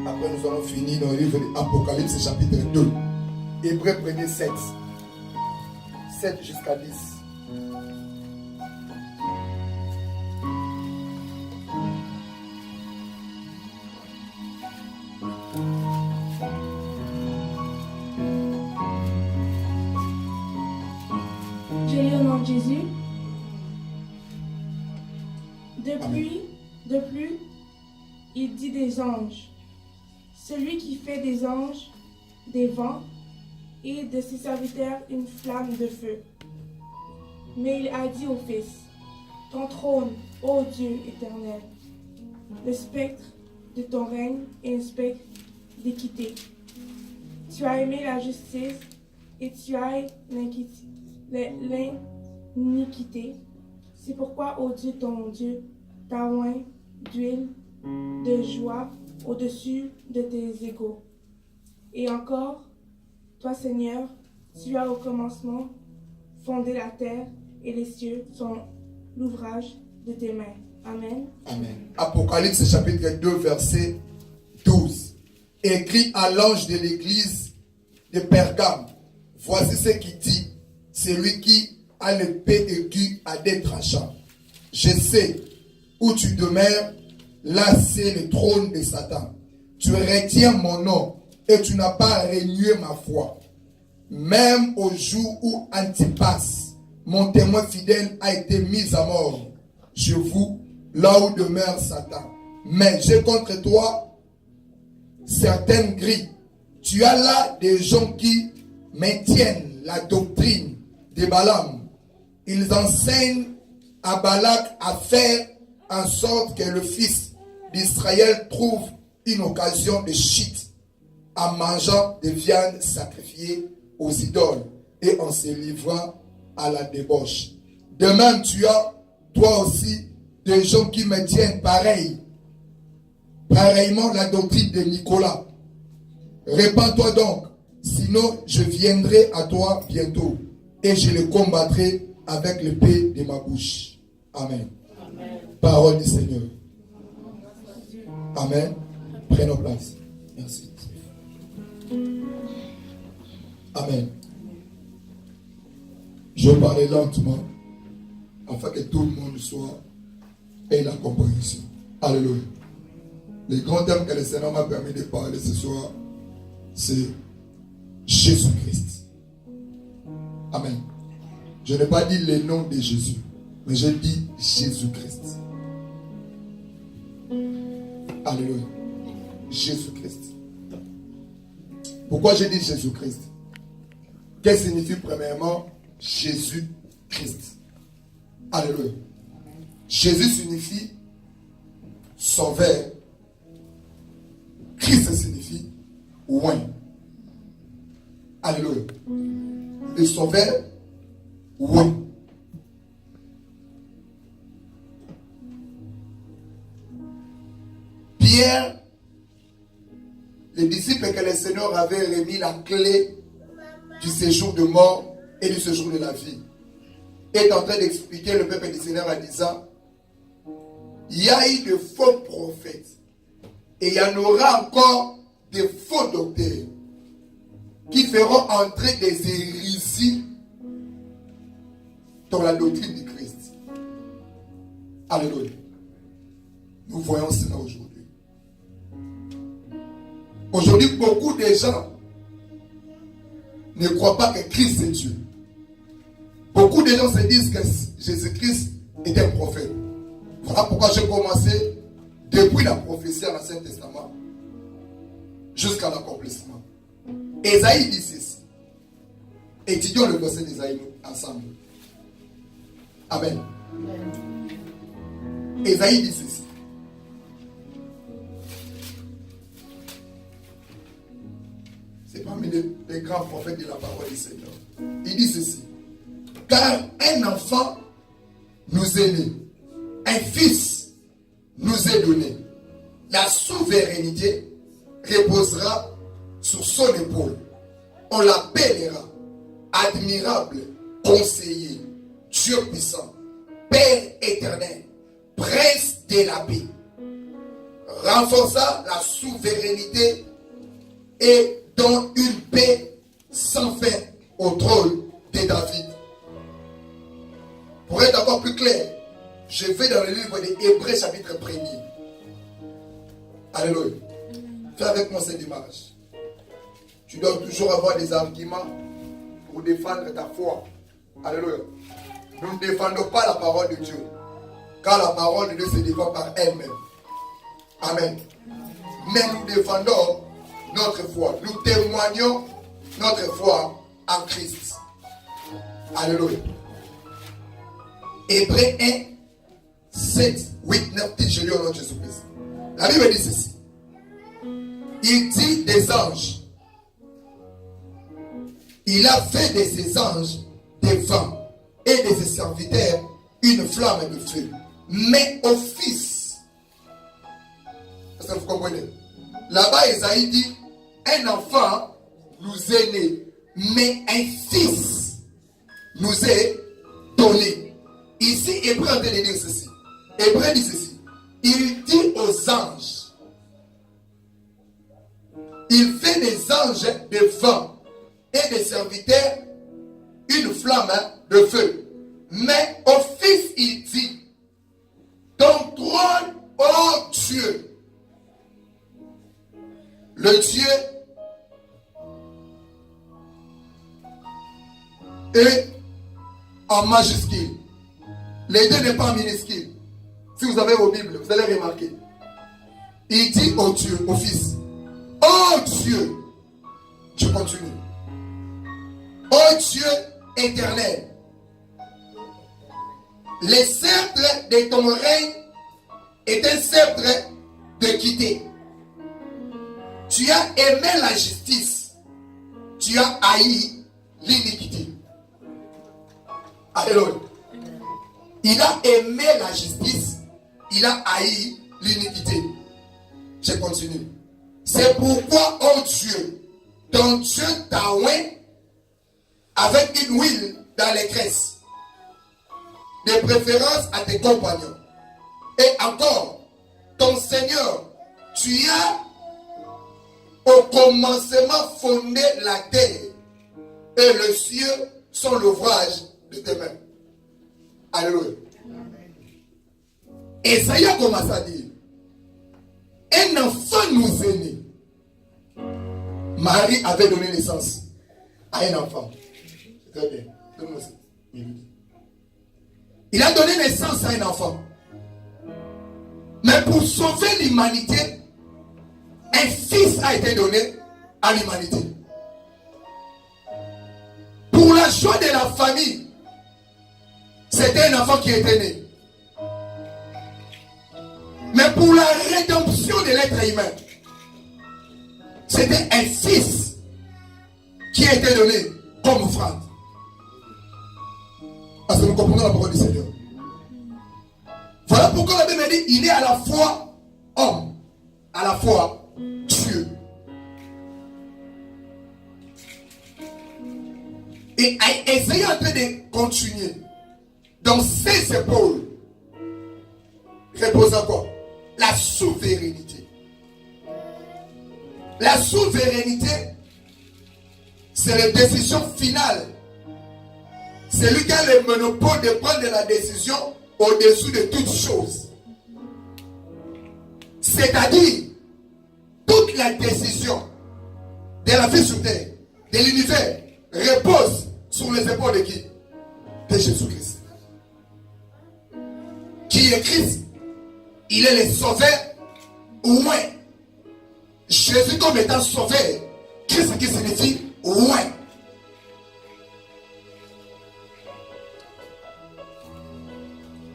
Après, nous allons finir dans le livre de l'Apocalypse, chapitre 2. Hébreux, prenez 7. 7 jusqu'à 10. Je lis au nom de Jésus. De plus, il dit des anges. Celui qui fait des anges, des vents, et de ses serviteurs une flamme de feu. Mais il a dit au Fils, ton trône, ô Dieu éternel, le spectre de ton règne est un spectre d'équité. Tu as aimé la justice et tu as l'iniquité. C'est pourquoi, ô Dieu, ton Dieu, t'a oint d'huile de joie au-dessus de tes égaux. Et encore, toi, Seigneur, tu as au commencement fondé la terre et les cieux sont l'ouvrage de tes mains. Amen. Amen. Apocalypse chapitre 2, verset 12. Écrit à l'ange de l'église de Pergame. Voici ce qu'il dit. C'est lui qui a l'épée aiguë à deux tranchants. Je sais où tu demeures. Là, c'est le trône de Satan. Tu retiens mon nom et tu n'as pas renié ma foi. Même au jour où Antipas, mon témoin fidèle, a été mis à mort. Je vous, là où demeure Satan. Mais j'ai contre toi certaines grilles. Tu as là des gens qui maintiennent la doctrine de Balaam. Ils enseignent à Balak à faire en sorte que le fils d'Israël trouve une occasion de chute en mangeant des viandes sacrifiées aux idoles et en se livrant à la débauche. De même, tu as toi aussi des gens qui maintiennent pareillement la doctrine de Nicolas. Répands-toi donc, sinon je viendrai à toi bientôt et je le combattrai avec l'épée de ma bouche. Amen. Amen. Parole du Seigneur. Amen. Prenons place. Merci. Amen. Je vais parler lentement afin que tout le monde ait la compréhension. Alléluia. Le grand thème que le Seigneur m'a permis de parler ce soir, c'est Jésus-Christ. Amen. Je n'ai pas dit le nom de Jésus, mais j'ai dit Jésus-Christ. Alléluia. Jésus-Christ. Pourquoi j'ai dit Jésus-Christ? Qu'est-ce que signifie premièrement Jésus-Christ? Alléluia. Jésus signifie sauveur. Christ signifie oint. Alléluia. Le sauveur, oint. Pierre, les disciples que le Seigneur avait remis la clé du séjour de mort et du séjour de la vie, est en train d'expliquer le peuple du Seigneur en disant, il y a eu de faux prophètes et il y en aura encore de faux docteurs qui feront entrer des hérésies dans la doctrine du Christ. Alléluia. Nous voyons cela aujourd'hui. Aujourd'hui, beaucoup de gens ne croient pas que Christ est Dieu. Beaucoup de gens se disent que Jésus-Christ est un prophète. Voilà pourquoi j'ai commencé depuis la prophétie dans l'Ancien Testament jusqu'à l'accomplissement. Ésaïe dit ceci. Étudions le verset d'Ésaïe ensemble. Amen. Ésaïe dit ceci. C'est parmi les grands prophètes de la parole du Seigneur. Il dit ceci. Car un enfant nous est né, un fils nous est donné. La souveraineté reposera sur son épaule. On l'appellera admirable, conseiller, Dieu puissant, Père éternel, prince de la paix, renforça la souveraineté et donne une paix sans fin au trône de David. Pour être encore plus clair, je vais dans le livre des Hébreux chapitre 1er. Alléluia. Fais avec moi cette image. Tu dois toujours avoir des arguments pour défendre ta foi. Alléluia. Nous ne défendons pas la parole de Dieu, car la parole de Dieu se défend par elle-même. Amen. Mais nous défendons notre foi. Nous témoignons notre foi en Christ. Alléluia. Hébreux 1, 7, 8, 9, 10, je lis au nom de Jésus-Christ. La Bible dit ceci. Il dit des anges. Il a fait de ses anges des vents et de ses serviteurs une flamme de feu. Mais au Fils, est-ce que vous comprenez? Là-bas, Isaïe dit, un enfant nous est né, mais un fils nous est donné. Ici, Hébreu est en train de dire ceci. Hébreu dit ceci. Il dit aux anges, il fait des anges de vent et des serviteurs une flamme de feu. Mais au Fils, il dit, ton trône, ô Dieu, le Dieu est en majuscule. Les deux n'est pas minuscule. Si vous avez vos Bibles, vous allez remarquer. Il dit au Dieu, au Fils, ô Dieu, je continue. Ô Dieu éternel, le sceptre de ton règne est un sceptre d'équité. Tu as aimé la justice, tu as haï l'iniquité. Alléluia. Il a aimé la justice, il a haï l'iniquité. Je continue. C'est pourquoi, oh Dieu, ton Dieu t'a oint avec une huile dans les graisses, de préférence à tes compagnons. Et encore, ton Seigneur, tu as au commencement fondé la terre, et les cieux sont l'ouvrage de tes mains. Alléluia. Esaïe a commencé à dire, un enfant nous est né. Marie avait donné naissance à un enfant. C'est très bien. Il a donné naissance à un enfant. Mais pour sauver l'humanité, un fils a été donné à l'humanité. Pour la joie de la famille, c'était un enfant qui était né. Mais pour la rédemption de l'être humain, c'était un fils qui a été donné comme offrande. Parce que nous comprenons la parole du Seigneur. Voilà pourquoi la Bible dit, il est à la fois homme, à la fois Dieu. Et essayez un peu de continuer. Dans ses épaules repose quoi? La souveraineté. La souveraineté, c'est la décision finale. C'est lui qui a le monopole de prendre la décision au-dessus de toutes choses. C'est-à-dire, toute la décision de la vie sur terre, de l'univers, repose sur les épaules de qui? De Jésus-Christ. Qui est Christ? Il est le sauveur loin. Jésus comme étant sauveur, Christ qui signifie loin.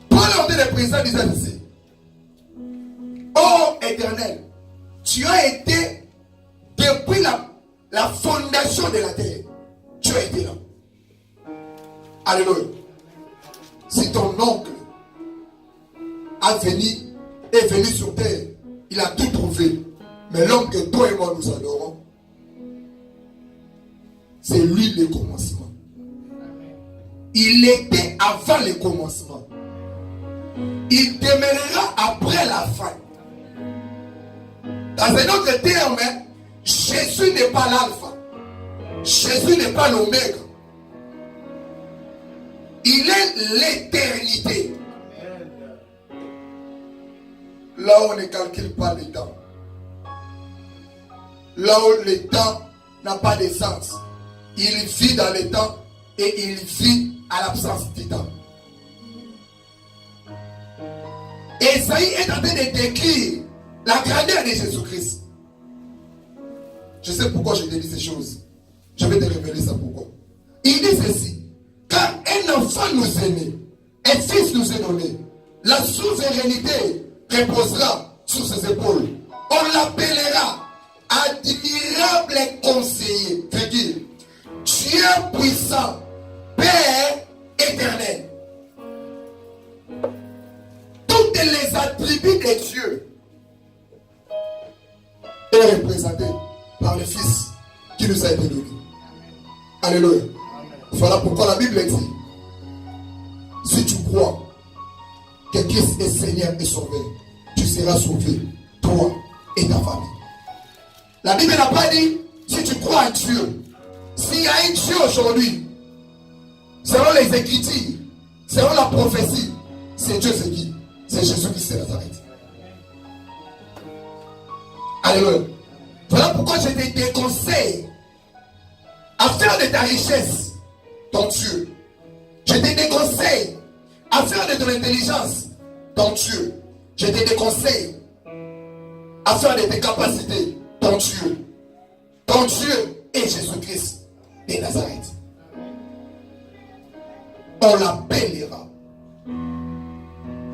Paul le président disait ceci. Ô Éternel, tu as été depuis la fondation de la terre. Tu as été là. Alléluia. Si ton oncle est venu sur terre, il a tout trouvé. Mais l'homme que toi et moi nous adorons, c'est lui le commencement. Il était avant le commencement. il demeurera après la fin. Dans un autre terme, Jésus n'est pas l'alpha. Jésus n'est pas l'oméga. Il est l'éternité. Là où on ne calcule pas le temps. Là où le temps n'a pas de sens. Il vit dans le temps et il vit à l'absence du temps. Esaïe est en train de décrire la grandeur de Jésus-Christ. Je sais pourquoi je te dis ces choses. Je vais te révéler ça pourquoi. Il dit ceci. Car un enfant nous est né, un fils nous est donné. La souveraineté reposera sur ses épaules. On l'appellera admirable conseiller. Virgule. Dieu puissant, Père éternel. Toutes les attributs de Dieu est représenté par le Fils qui nous a été donné. Alléluia. Voilà pourquoi la Bible dit, si tu crois que Christ est Seigneur et Sauveur, tu seras sauvé, toi et ta famille. La Bible n'a pas dit, si tu crois en Dieu, s'il y a un Dieu aujourd'hui, selon les Écritures, selon la prophétie, c'est Dieu, c'est qui? C'est Jésus-Christ de Nazareth. Alléluia. Voilà pourquoi je te déconseille à faire de ta richesse ton Dieu. Je te déconseille à faire de ton intelligence ton Dieu. Je te déconseille à faire de tes capacités ton Dieu. Ton Dieu est Jésus-Christ de Nazareth. On l'appellera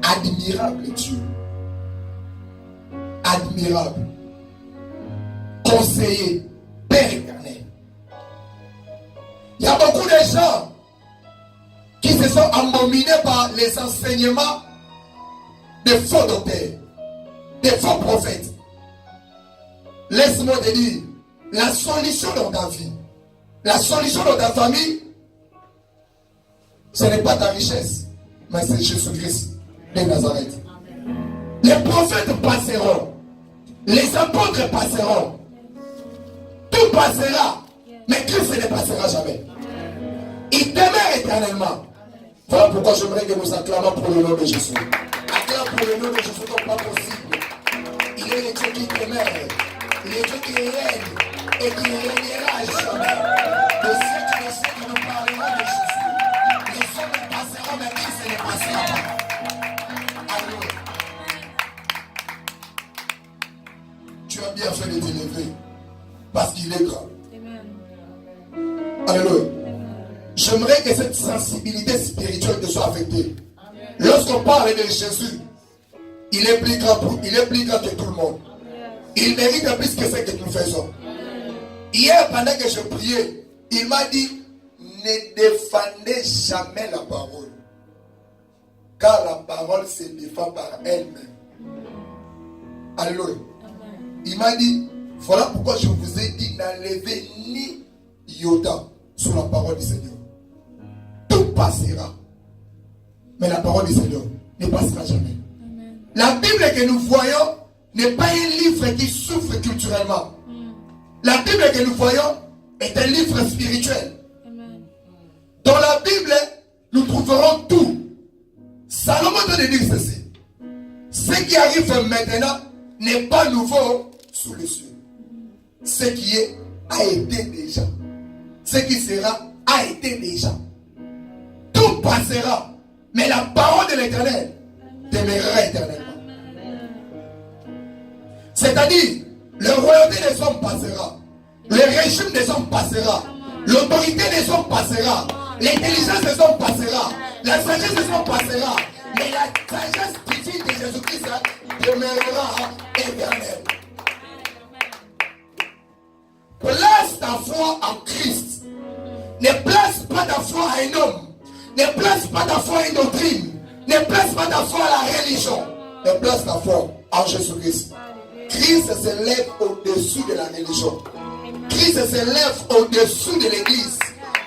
admirable Dieu. Admirable. Conseiller, Père éternel. Il y a beaucoup de gens qui se sont embominés par les enseignements des faux docteurs, des faux prophètes. Laisse-moi te dire, la solution dans ta vie, la solution dans ta famille, ce n'est pas ta richesse, mais c'est Jésus-Christ de Nazareth. Les prophètes passeront, les apôtres passeront, tout passera, mais Christ ne passera jamais. Il demeure éternellement. Voilà pourquoi j'aimerais que nous acclamons pour le nom de Jésus. Acclame pour le nom de Jésus comme pas possible. Il est le Dieu qui demeure. Il est le Dieu qui règne et qui régnera jamais. De siècle en siècle, nous parlerons de Jésus. Les hommes passeront, mais Christ ne passera pas. Alléluia. Tu as bien fait de t'élever parce qu'il est grand. Alléluia. J'aimerais que cette sensibilité spirituelle te soit affectée. Lorsqu'on parle de Jésus, il est plus grand que tout le monde. Il mérite plus que ce que nous faisons. Hier, pendant que je priais, il m'a dit, ne défendez jamais la parole. Car la parole se défend par elle-même. Alléluia. Il m'a dit, voilà pourquoi je vous ai dit, n'enlevez ni iota sur la parole du Seigneur. Tout passera. Mais la parole du Seigneur ne passera jamais. Amen. La Bible que nous voyons n'est pas un livre qui souffre culturellement. La Bible que nous voyons est un livre spirituel. Amen. Dans la Bible, nous trouverons tout. Salomon te dit ceci. Ce qui arrive maintenant n'est pas nouveau sous les cieux. Ce qui est a été déjà. Ce qui sera a été déjà. Tout passera, mais la parole de l'Éternel demeurera éternellement. C'est-à-dire, le royauté des hommes passera, le régime des hommes passera, l'autorité des hommes passera, l'intelligence des hommes passera, la sagesse des hommes passera, mais la sagesse divine de Jésus-Christ demeurera éternelle. Place ta foi en Christ. Ne place pas ta foi à un homme. Ne place pas ta foi à une doctrine. Ne place pas ta foi à la religion. Ne place ta foi en Jésus-Christ. Christ s'élève au-dessus de la religion. Christ s'élève au-dessus de l'église.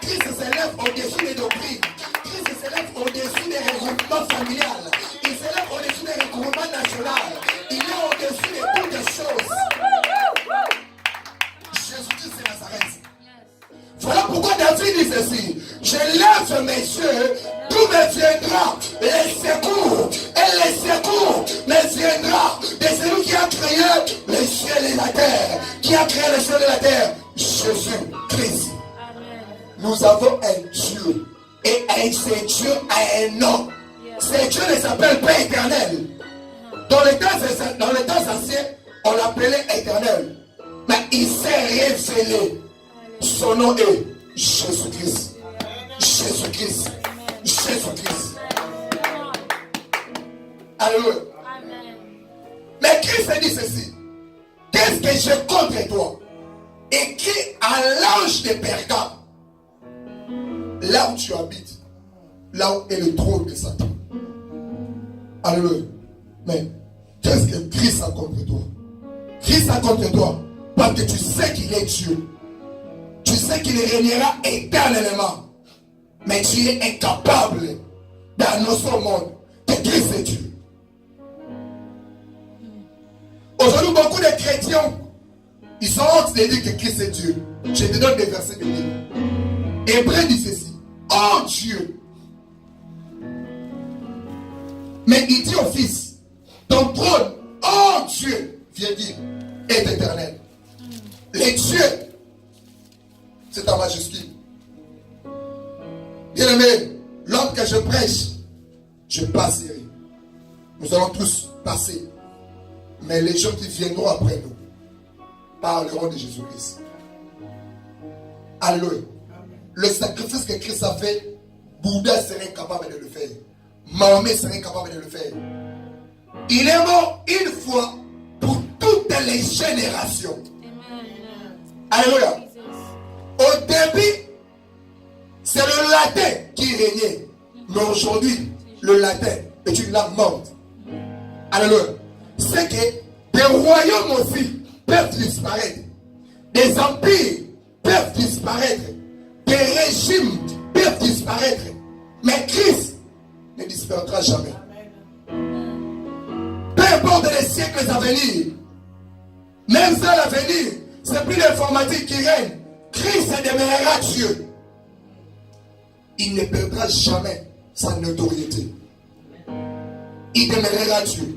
Christ s'élève au-dessus des doctrines. Christ s'élève au-dessus des regroupements familiales. Il s'élève au-dessus des regroupements nationaux. Il est au-dessus de toutes les choses. Jésus-Christ de Nazareth. Voilà pourquoi David dit ceci. Je lève mes yeux, d'où me viendra les secours. Et les secours me viendra de celui qui a créé les cieux et la terre. Qui a créé les cieux et la terre? Jésus-Christ. Nous avons un Dieu. Et ce Dieu a un nom. Ce Dieu ne s'appelle pas éternel. Dans les temps anciens, on l'appelait éternel. Mais il s'est révélé. Son nom est Jésus-Christ. Jésus-Christ. Jésus-Christ. Alléluia. Mais Christ a dit ceci. Qu'est-ce que j'ai contre toi? Écrit à l'ange de Pergame. Là où tu habites. Là où est le trône de Satan. Alléluia. Mais qu'est-ce que Christ a contre toi? Christ a contre toi parce que tu sais qu'il est Dieu. Tu sais qu'il régnera éternellement. Mais tu es incapable d'annoncer au monde que Christ est Dieu. Aujourd'hui, beaucoup de chrétiens, ils sont honte de dire que Christ est Dieu. Je te donne des versets de Bible. Hébreu dit ceci. Oh Dieu. Mais il dit au Fils, ton trône, oh Dieu, viens dire, est éternel. Les dieux, c'est en majuscule. Bien aimé, l'homme que je prêche, je passerai. Nous allons tous passer. Mais les gens qui viendront après nous parleront de Jésus-Christ. Alléluia. Le sacrifice que Christ a fait, Bouddha serait incapable de le faire. Mahomet serait incapable de le faire. Il est mort une fois pour toutes les générations. Alléluia. Au début, c'est le latin qui régnait. Mais aujourd'hui, le latin est une langue morte. Alléluia. C'est que des royaumes aussi peuvent disparaître. Des empires peuvent disparaître. Des régimes peuvent disparaître. Mais Christ ne disparaîtra jamais. Peu importe les siècles à venir, même ça à venir, c'est plus l'informatique qui règne. Christ demeurera Dieu. Il ne perdra jamais sa notoriété. Il demeurera Dieu.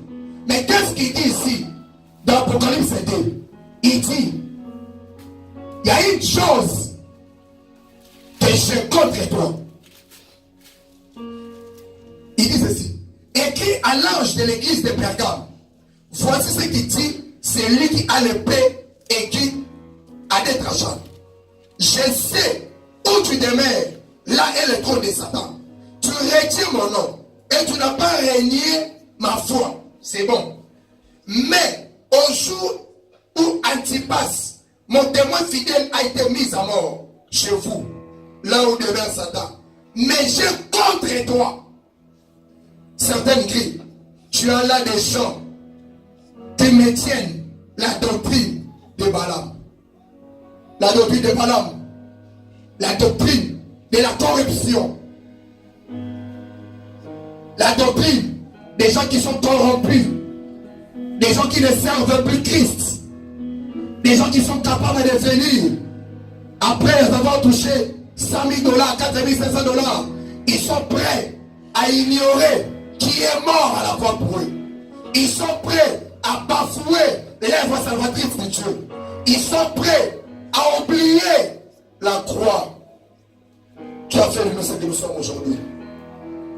Mais qu'est-ce qu'il dit ici dans Apocalypse 2? Il dit, il y a une chose que j'ai contre toi. Il dit ceci. Écrit à l'ange de l'église de Pergame. Voici ce qu'il dit. C'est lui qui a l'épée et qui a des tranchants. Je sais où tu demeures. Là est le trône de Satan. Tu retiens mon nom. Et tu n'as pas régné ma foi. C'est bon. Mais au jour où Antipas, mon témoin fidèle, a été mis à mort chez vous, là où demeure Satan. Mais j'ai contre toi certaines crient. Tu as là des gens qui me tiennent la doctrine de Balaam. La doctrine de Balaam. La doctrine de la corruption. La doctrine des gens qui sont corrompus. Des gens qui ne servent plus Christ. Des gens qui sont capables de venir après avoir touché 100 000 $, 4 500 $. Ils sont prêts à ignorer qui est mort à la croix pour eux. Ils sont prêts à bafouer l'œuvre salvatrice de Dieu. Ils sont prêts à oublier la croix qui a fait de nous ce que nous sommes aujourd'hui.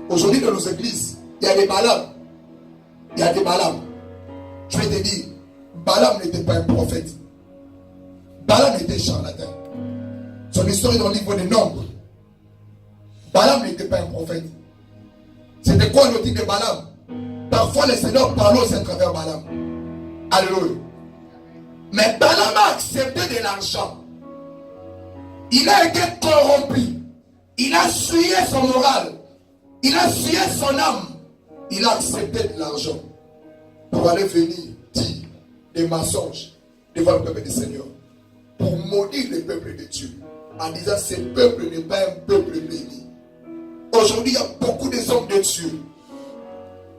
Aujourd'hui dans nos églises, il y a des Balaam. Il y a des Balaam. Je vais te dire, Balaam n'était pas un prophète. Balaam était charlatan. Son histoire est dans le livre des Nombres. Balaam n'était pas un prophète. C'était quoi le titre de Balaam? Parfois le Seigneur parle aussi à travers Balaam. Alléluia. Mais Balaam a accepté de l'argent. Il a été corrompu. Il a souillé son moral. Il a souillé son âme. Il a accepté de l'argent pour aller venir dire des mensonges devant le peuple du Seigneur. Pour maudire le peuple de Dieu. En disant ce peuple n'est pas un peuple béni. Aujourd'hui, il y a beaucoup de hommes de Dieu.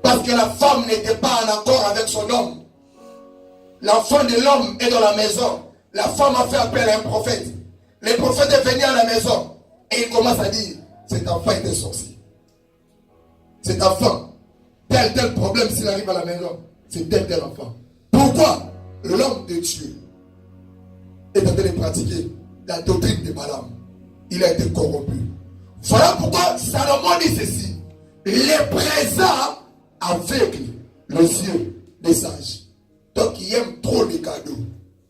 Parce que la femme n'était pas en accord avec son homme. L'enfant de l'homme est dans la maison. La femme a fait appel à un prophète. Le prophète est venu à la maison. Et il commence à dire, cet enfant est un sorcier. Cet enfant, tel problème s'il arrive à la maison, c'est tel enfant. Pourquoi? L'homme de Dieu est en train de pratiquer la doctrine de Balaam. Il a été corrompu. Voilà pourquoi Salomon dit ceci. Les présents aveuglent les yeux des sages. Donc il aime trop les cadeaux.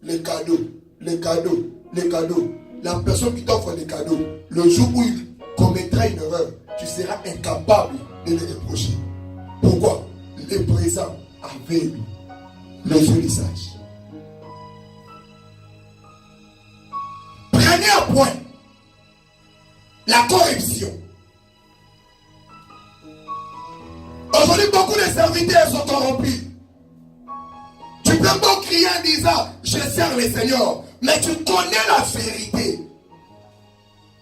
Les cadeaux, les cadeaux, les cadeaux. La personne qui t'offre des cadeaux, le jour où il commettra une erreur, tu seras incapable de le reprocher. Pourquoi? Les présents aveuglent les yeux des sages. Prenez un point. La corruption. Aujourd'hui, beaucoup de serviteurs sont corrompus. Tu peux pas crier en disant, je sers le Seigneur, mais tu connais la vérité.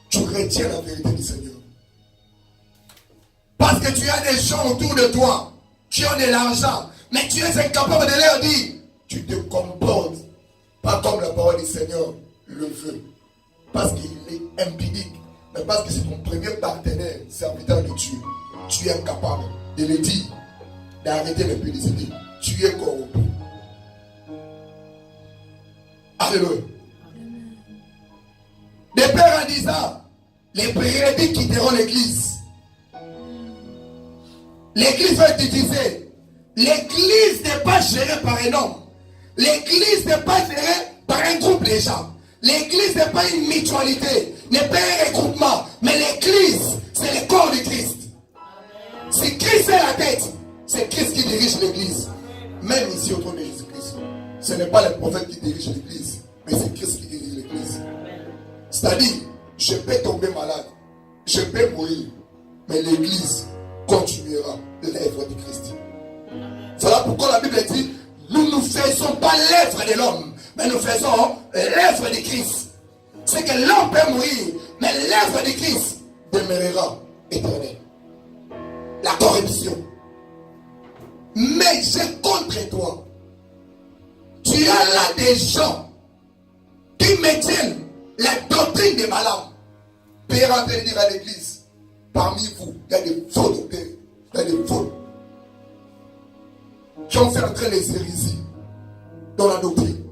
Tu retiens la vérité du Seigneur. Parce que tu as des gens autour de toi qui ont de l'argent, mais tu es incapable de leur dire, tu te comportes pas comme la parole du Seigneur le veut. Parce qu'il est impudicible, mais parce que c'est ton premier partenaire, serviteur de Dieu. Tu es incapable de le dire, d'arrêter l'impudicité. Tu es corrompu. Alléluia. Des pères en disant, les brebis quitteront l'église. L'église va être divisée. L'église n'est pas gérée par un homme. L'église n'est pas gérée par un groupe de gens. L'église n'est pas une mutualité, n'est pas un regroupement. Mais l'église, c'est le corps de Christ. Si Christ est la tête, c'est Christ qui dirige l'église. Même ici au trône de Jésus-Christ. Ce n'est pas le prophète qui dirige l'église, mais c'est Christ qui dirige l'église. C'est-à-dire, je peux tomber malade, je peux mourir, mais l'église continuera l'œuvre de Christ. Voilà pourquoi la Bible dit, nous ne faisons pas l'œuvre de l'homme, mais nous faisons l'œuvre de Christ. C'est que l'homme peut mourir, mais l'œuvre de Christ demeurera éternelle. La corruption. Mais j'ai contre toi. Tu as là des gens qui maintiennent la doctrine de Balaam. Père en train de dire à l'église, parmi vous, il y a des faux docteurs, il y a des faux qui ont fait entrer les hérésies dans la doctrine.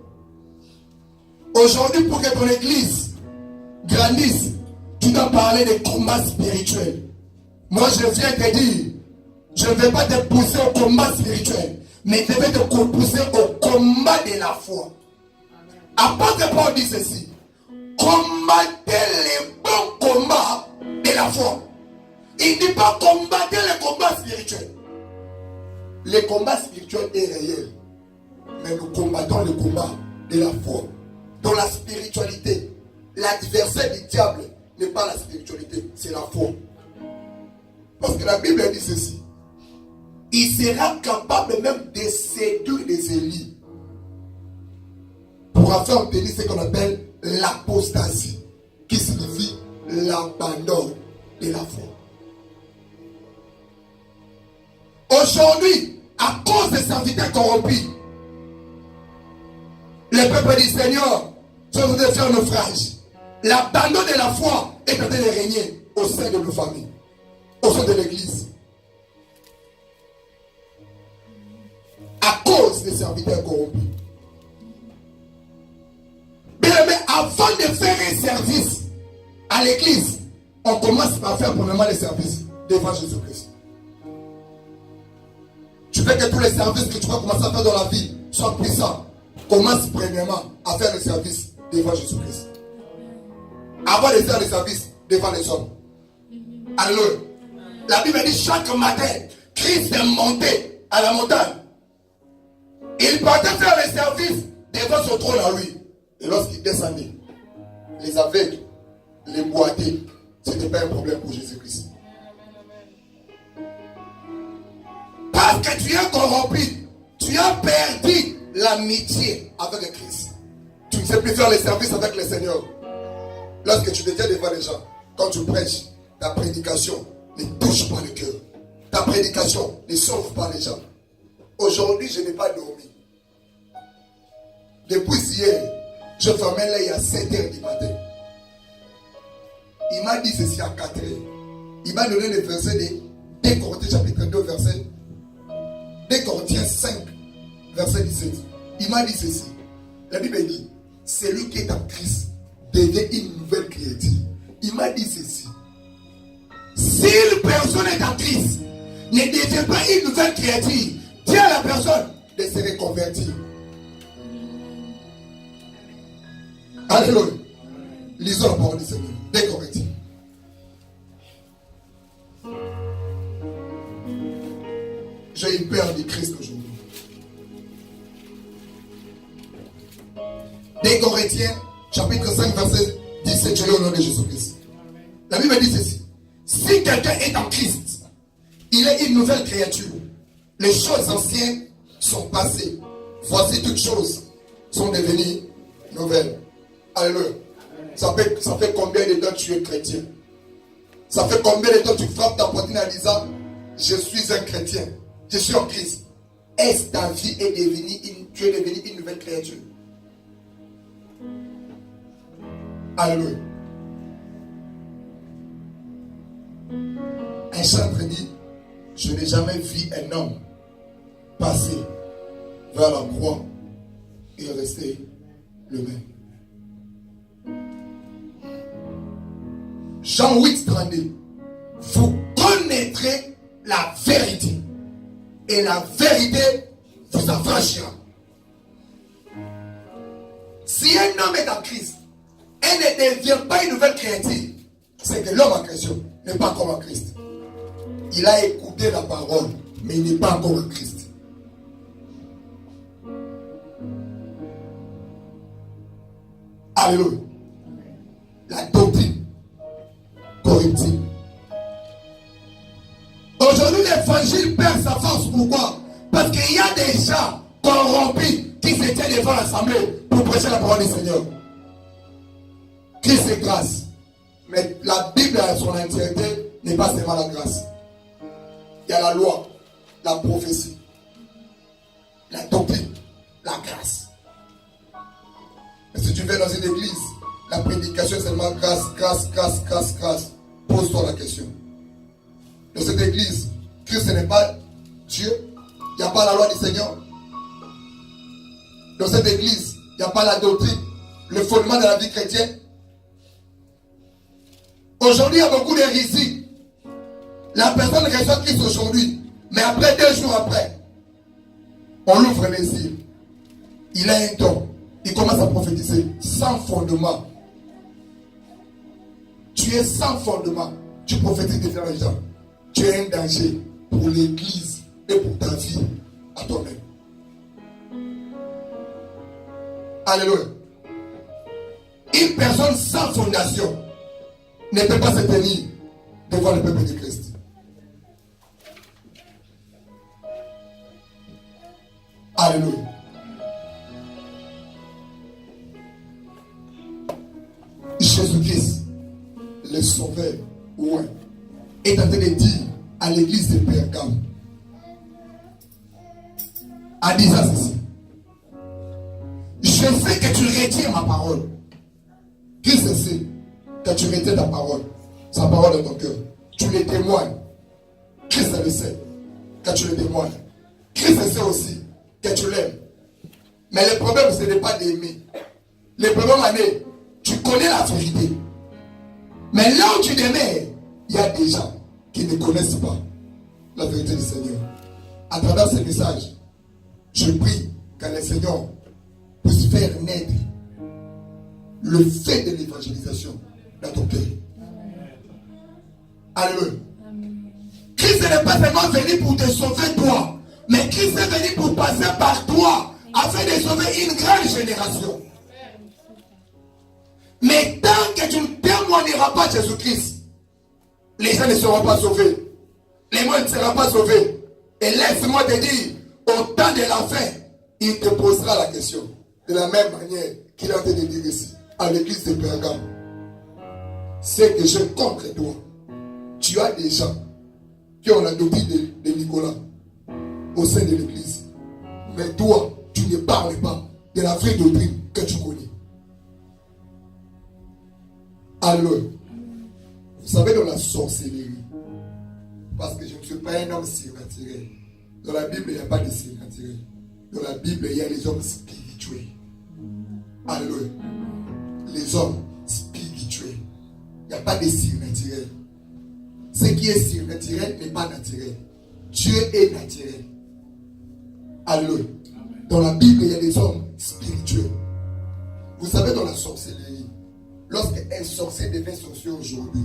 Aujourd'hui, pour que ton église grandisse, tu dois parler des combats spirituels. Moi, je viens te dire, je ne vais pas te pousser au combat spirituel, mais je vais te pousser au combat de la foi. Apôtre Paul dit ceci, combattez les bons combats de la foi. Il ne dit pas combattez les combats spirituels. Le combat spirituel est réel, mais nous combattons le combat de la foi. Dans la spiritualité, l'adversaire du diable n'est pas la spiritualité, c'est la foi. Parce que la Bible dit ceci. Il sera capable même de séduire les élites pour faire obtenir ce qu'on appelle l'apostasie, qui signifie l'abandon de la foi. Aujourd'hui, à cause des serviteurs corrompus, le peuple du Seigneur se de faire un naufrage. L'abandon de la foi est en train de régner au sein de nos familles, au sein de l'église. À cause des serviteurs corrompus. Bien, mais avant de faire un service à l'église, on commence par faire premièrement les services devant Jésus-Christ. Tu veux que tous les services que tu vas commencer à faire dans la vie soient puissants. Commence premièrement à faire le service devant Jésus-Christ. Avant de faire le service devant les hommes. Alléluia. La Bible dit chaque matin, Christ est monté à la montagne. Il partait faire le service devant son trône à lui. Et lorsqu'il descendait, les aveugles, les boités, ce n'était pas un problème pour Jésus-Christ. Parce que tu es corrompu, tu as perdu l'amitié avec le Christ. Tu ne sais plus faire les services avec le Seigneur. Lorsque tu te tiens devant les gens, quand tu prêches, ta prédication ne touche pas le cœur. ta prédication ne sauve pas les gens. Aujourd'hui, je n'ai pas dormi. Depuis hier, je fermais l'œil à 7h du matin. Il m'a dit ceci à 4h. Il m'a donné le verset de 2 Corinthiens chapitre 2, verset 2 Corinthiens 5, verset 17. Il m'a dit ceci. La Bible dit, celui qui est en Christ devient une nouvelle créature. Il m'a dit ceci. Si une personne est en Christ, ne devient pas une nouvelle créature, dis à la personne de se reconvertir. Alléluia. Lisons la parole du Seigneur. 2 Corinthiens. J'ai eu peur du Christ aujourd'hui. 2 Corinthiens, chapitre 5, verset 17. Je lis au nom de Jésus-Christ. La Bible dit ceci. Si quelqu'un est en Christ, il est une nouvelle créature. Les choses anciennes sont passées. Voici toutes choses sont devenues nouvelles. Alléluia. Ça fait combien de temps tu es chrétien? Ça fait combien de temps tu frappes ta poitrine en disant je suis un chrétien, je suis en Christ? Est-ce ta vie est devenue tu es devenu une nouvelle créature? Alléluia. Un chantre dit, je n'ai jamais vu un homme passer vers la croix et rester le même. Jean 8, 32. Vous connaîtrez la vérité et la vérité vous affranchira. Si un homme est en Christ et ne devient pas une nouvelle créature, c'est que l'homme en question n'est pas comme en Christ. Il a écouté la parole, mais il n'est pas encore en Christ. Alléluia. La doctrine corruptive. Aujourd'hui, l'évangile perd sa force. Pourquoi? Parce qu'il y a des gens corrompus qui se tiennent devant l'assemblée pour prêcher la parole du Seigneur. Christ est grâce. Mais la Bible à son entièreté n'est pas seulement la grâce. Il y a la loi, la prophétie, la doctrine, la grâce. Mais si tu viens dans une église, la prédication est seulement grâce, grâce, grâce, grâce, grâce. Pose-toi la question. Dans cette église, Christ n'est pas Dieu. Il n'y a pas la loi du Seigneur. Dans cette église, il n'y a pas la doctrine, le fondement de la vie chrétienne. Aujourd'hui, il y a beaucoup d'hérésie. La personne reçoit Christ aujourd'hui, mais après 2 jours après, on l'ouvre les yeux. Il a un don. Il commence à prophétiser sans fondement. Tu es sans fondement. Tu prophétises devant les gens. Tu es un danger pour l'église et pour ta vie à toi-même. Alléluia. Une personne sans fondation ne peut pas se tenir devant le peuple de Christ. Alléluia. Jésus-Christ, le sauveur, ouais, est en train de dire à l'église de Pergame, en disant ceci: je sais que tu retiens ma parole. Christ sait que tu retiens ta parole, sa parole dans ton cœur. Tu le témoignes. Christ le sait que tu le témoignes. Christ sait aussi que tu l'aimes. Mais le problème, ce n'est pas d'aimer. Le problème est, tu connais la vérité. Mais là où tu demeures, il y a des gens qui ne connaissent pas la vérité du Seigneur. À travers ce message, je prie que le Seigneur puisse faire naître le fait de l'évangélisation dans ton cœur. Alléluia. Christ n'est pas seulement venu pour te sauver toi, mais Christ est venu pour passer par toi afin de sauver une grande génération. Mais tant que tu ne témoigneras pas Jésus-Christ, les gens ne seront pas sauvés. Les mots ne seront pas sauvés. Et laisse-moi te dire, au temps de la fin, il te posera la question. De la même manière qu'il a en train de dire ici, à l'église de Pergame. C'est que je contre toi. Tu as des gens qui ont la doctrine de Nicolas au sein de l'église. Mais toi, tu ne parles pas de la vraie doctrine que tu connais. Alors, vous savez, dans la sorcellerie, parce que je ne suis pas un homme surnaturel. Dans la Bible, il n'y a pas de surnaturel. Dans la Bible, il y a les hommes spirituels. Alors, les hommes spirituels. Il n'y a pas de surnaturel. Ce qui est surnaturel n'est pas naturel. Dieu est naturel. Alors, dans la Bible, il y a des hommes spirituels. Vous savez, dans la sorcellerie, lorsqu'un sorcier devient sorcier aujourd'hui,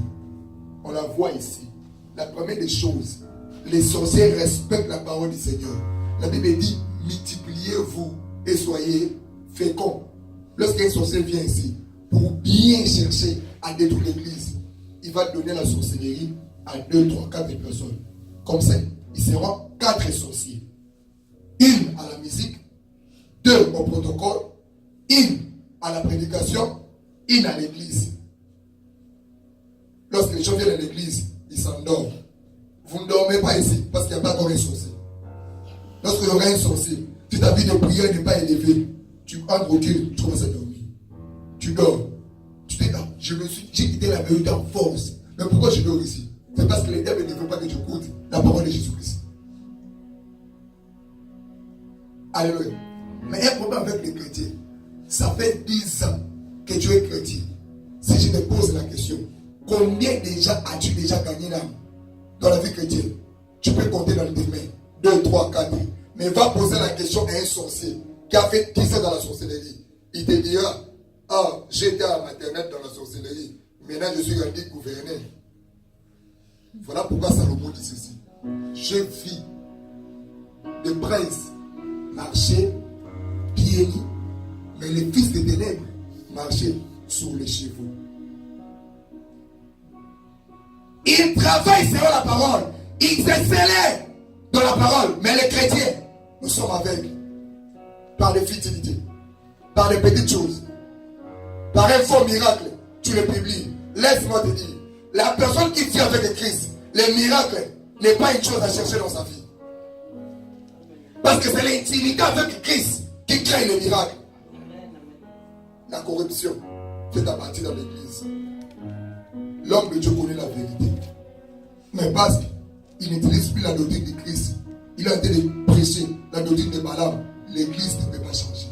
on la voit ici. La première des choses, les sorciers respectent la parole du Seigneur. La Bible dit, multipliez-vous et soyez féconds. Lorsqu'un sorcier vient ici, pour bien chercher à détruire l'église, il va donner la sorcellerie à 2, 3, 4 personnes. Comme ça, ils seront 4 sorciers. Une à la musique, 2 au protocole, une à la prédication, une à l'église. Lorsque les gens viennent à l'église, ils s'endorment. Vous ne dormez pas ici parce qu'il n'y a pas encore un sorcier. Lorsque il y aura un sorcier, si ta vie de prière n'est pas élevée, tu entres au cul, tu commences à dormir. Tu dors. Tu dis, ah, j'ai quitté la vérité en force. Mais pourquoi je dors ici? C'est parce que les diables ne veulent pas que tu écoutes la parole de Jésus-Christ. Alléluia. Mais un problème avec les chrétiens, ça fait 10 ans que tu es chrétien. Si je te pose la question, combien déjà as-tu déjà gagné l'âme dans la vie chrétienne? Tu peux compter dans tes mains. 2, 3, 4. Mais va poser la question à un sorcier qui a fait 10 ans dans la sorcellerie. Il te dira, ah, j'étais à la maternelle dans la sorcellerie. Maintenant je suis rendu gouverneur. Voilà pourquoi Salomon dit ceci. Je vis des princes marcher pieds nus, mais les fils des ténèbres marchaient sur les chevaux. Ils travaillent selon la parole. Ils excellaient dans la parole. Mais les chrétiens, nous sommes aveugles par les futilités, par les petites choses, par un faux miracle. Tu le publies. Laisse-moi te dire, la personne qui vit avec le Christ, les miracles n'est pas une chose à chercher dans sa vie. Parce que c'est l'intimité avec le Christ qui crée les miracles. La corruption fait partie dans l'église. L'homme de Dieu connaît la vérité. Mais parce qu'il n'utilise plus la doctrine de Christ, il a été de prêcher la doctrine de Balaam. L'église ne peut pas changer.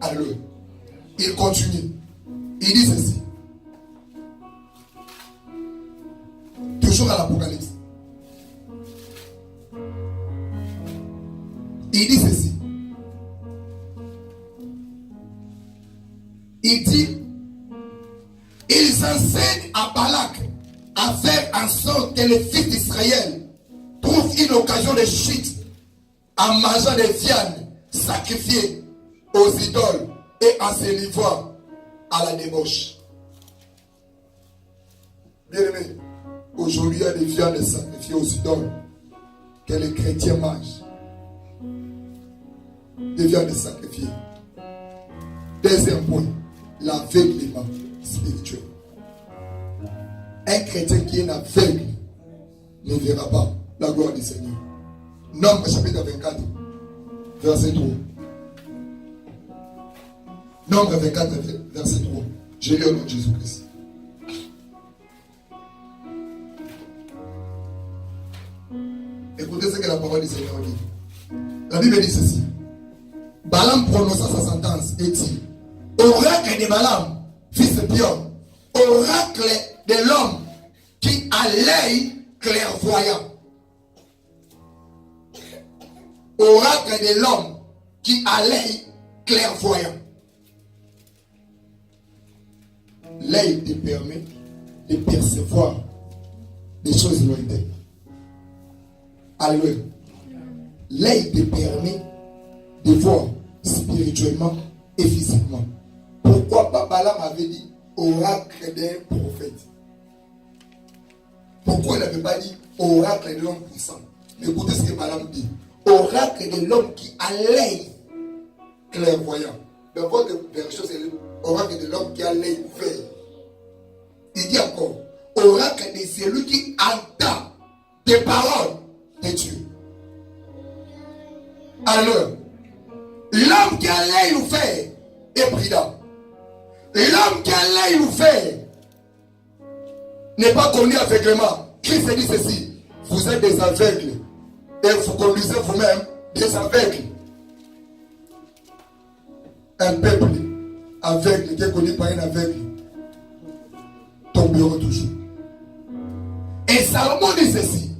Alors, il continue. Il dit ceci. Toujours à l'Apocalypse. Il dit ceci. Il dit, ils enseignent à Balak à faire en sorte que les fils d'Israël trouvent une occasion de chute en mangeant des viandes sacrifiées aux idoles et en se livrant à la débauche. Bien aimé, aujourd'hui il y a des viandes sacrifiées aux idoles que les chrétiens mangent. Des viandes sacrifiées. Deuxième point, l'aveuglement spirituel. Un chrétien qui est aveugle ne verra pas la gloire du Seigneur. Nombre chapitre 24, verset 3. Nombre 24, verset 3. Je lis au nom de Jésus-Christ. Écoutez ce que la parole du Seigneur dit. La Bible dit ceci. Balaam prononça sa sentence et dit, oracle de Balaam, fils de Bior, oracle de l'homme qui a l'œil clairvoyant. Oracle de l'homme qui a l'œil clairvoyant. L'œil te permet de percevoir des choses lointaines. Alléluia. L'œil te permet de voir spirituellement et physiquement. Pourquoi Balaam avait dit oracle d'un prophète? Pourquoi il n'avait pas dit oracle de l'homme puissant? Mais écoutez ce que Balaam dit. Oracle de l'homme qui a l'œil clairvoyant. Dans votre version, c'est oracle de l'homme qui a l'œil ouvert. Il dit encore oracle de celui qui entend des paroles de Dieu. Alors, l'homme qui a l'œil ouvert est prudent. L'homme qui a l'œil ouvert n'est pas connu aveuglement. Christ dit ceci: vous êtes des aveugles et vous conduisez vous-même des aveugles. Un peuple aveugle qui est connu par un aveugle tombera toujours. Et Salomon dit ceci: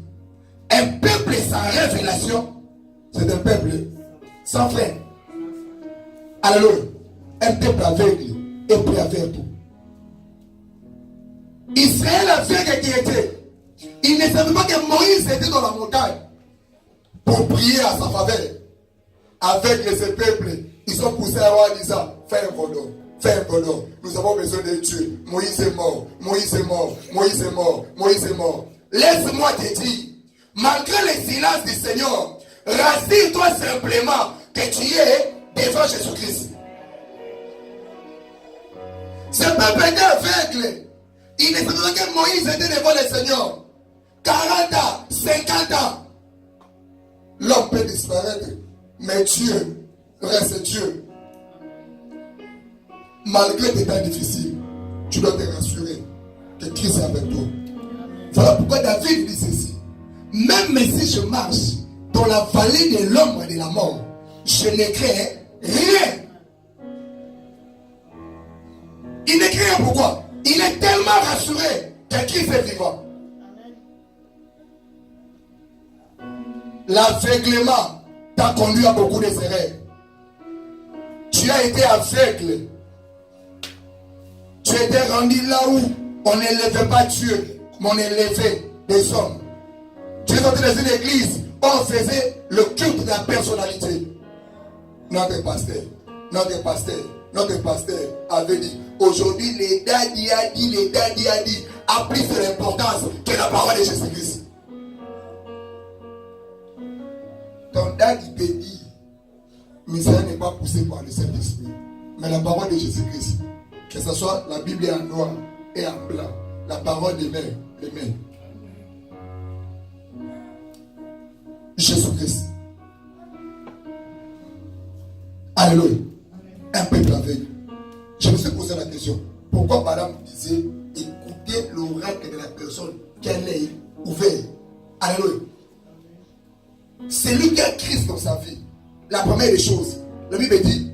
un peuple sans révélation, c'est un peuple sans frère. Alors, un peuple aveugle est prêt à faire tout. Israël aveugle qui était, il ne savait pas que Moïse était dans la montagne pour prier à sa faveur. Avec ces peuples, ils sont poussés à voir en disant: fais un volon, fais un volon. Nous avons besoin de Dieu. Moïse est mort, Moïse est mort, Moïse est mort, Moïse est mort. Laisse-moi te dire, malgré le silence du Seigneur, rassure-toi simplement que tu es devant Jésus-Christ. Ce peuple était aveugle. Il ne savait pas que Moïse était devant le Seigneur. 40 ans, 50 ans. L'homme peut disparaître, mais Dieu reste Dieu. Malgré tes temps difficiles, tu dois te rassurer que Christ est avec toi. Voilà pourquoi David dit ceci: même si je marche dans la vallée de l'ombre de la mort, je ne crains rien. Il ne craint rien. Pourquoi? Il est tellement rassuré que Christ est vivant. L'aveuglement t'a conduit à beaucoup d'erreurs. Tu as été aveugle. Tu étais rendu là où on n'élevait pas Dieu, mais on élevait des hommes. Tu es entré dans une église où on faisait le culte de la personnalité. Notre pasteur avait dit: aujourd'hui, les daddy a dit, a plus de l'importance que la parole de Jésus-Christ. Ton daddy peut dire, mais ça n'est pas poussé par le Saint-Esprit. Mais la parole de Jésus-Christ, que ce soit la Bible en noir et en blanc, la parole des mains, les mains. Jésus-Christ. Alléluia. Un peuple aveugle. Je me suis posé la question: pourquoi Balaam disait écoutez l'oracle de la personne qui a l'œil ouvert? Alléluia. C'est lui qui a Christ dans sa vie. La première des choses, la Bible dit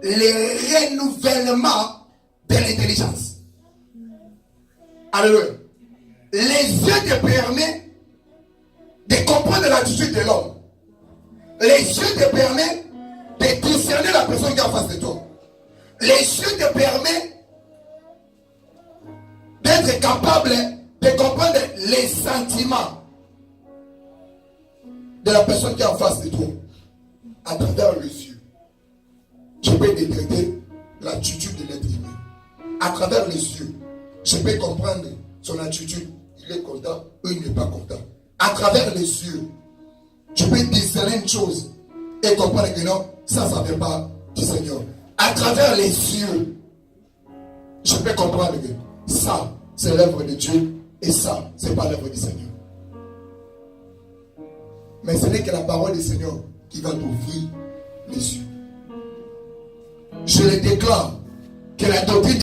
le renouvellement de l'intelligence. Alléluia. Les yeux te permettent de comprendre l'attitude de l'homme. Les yeux te permettent de discerner la personne qui est en face de toi. Les yeux te permettent d'être capable de comprendre les sentiments de la personne qui est en face de toi. À travers les yeux, je peux détecter l'attitude de l'être humain. À travers les yeux, je peux comprendre son attitude. Il est content ou il n'est pas content. À travers les yeux, je peux discerner une chose et comprendre que non, ça ne vient pas du Seigneur. À travers les yeux, je peux comprendre que ça, c'est l'œuvre de Dieu et ça, ce n'est pas l'œuvre du Seigneur. Mais ce n'est que la parole du Seigneur qui va t'ouvrir les yeux. Je le déclare que la doctrine